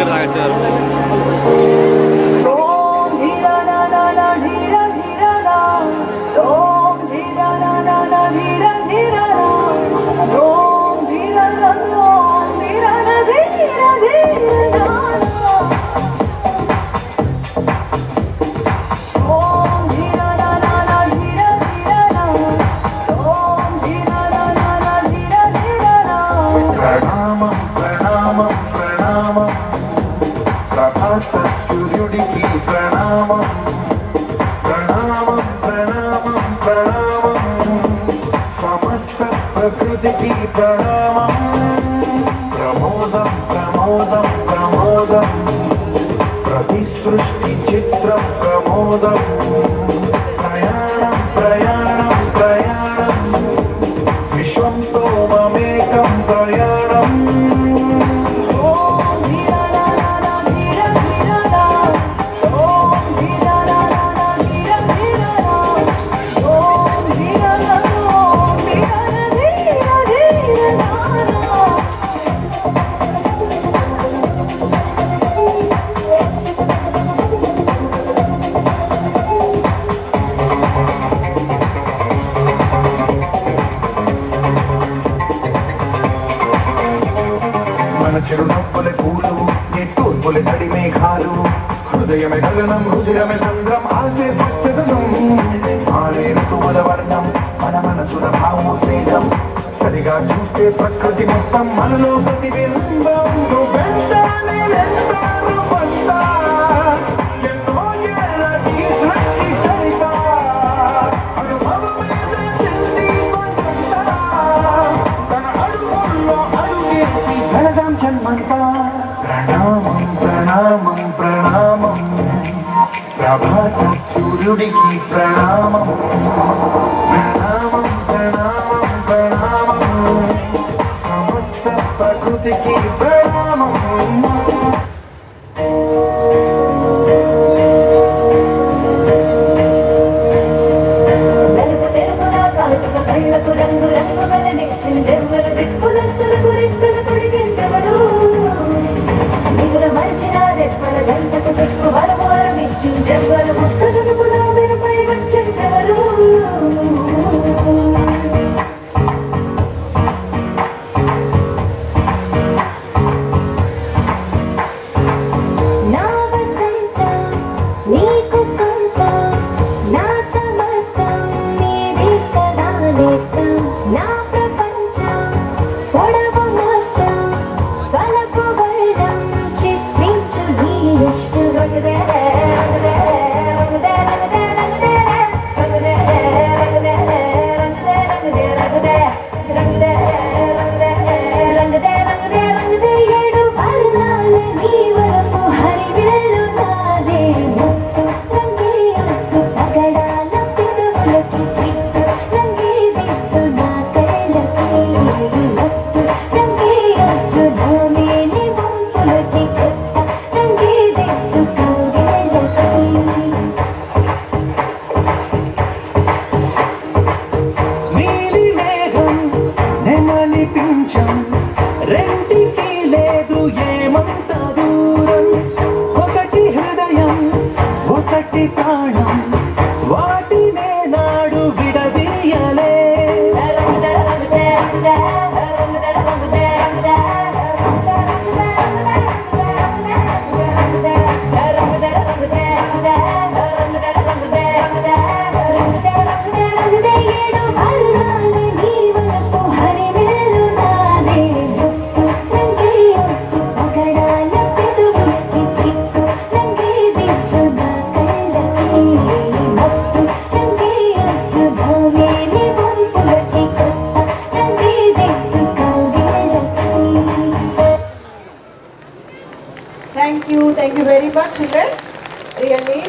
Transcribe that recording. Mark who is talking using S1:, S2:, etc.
S1: Beer తాగొచ్చారు.
S2: సూర్యుడికి ప్రణామం ప్రణామం ప్రణామం ప్రణామం సమస్త ప్రకృతికి ప్రణామం ప్రమోదం ప్రమోదం ప్రమోదం ప్రతి సృష్టి చిత్రం ప్రమోదం ప్రయాణం ప్రయాణం ప్రయాణం విశ్వంతో మమేకం ప్రయాణం చిరునవ్వుల పూలు నిట్టూర్పుల తడి మేఘాలు హృదయమే గగనం రుధిరమే చంద్రం ఆసే పచ్చదనం ఆడే ఋతువుల వర్ణం మన మనసుల భావోద్వేగం సరిగా చూస్తే ప్రకృతి మొత్తం మనలో ప్రతిబింబం ప్రణామం ప్రణామం ప్రణామం ప్రభాత సూర్యుడికి ప్రణామం ప్రణామం ప్రణామం ప్రణామం సమస్త ప్రకృతికి ప్రణామం రెంటికి లేదు ఏమంత దూరం ఒకటి హృదయం ఒకటి ప్రాణం వాటినే నాడు విడదీయలే
S3: Thank you very much, children. Really,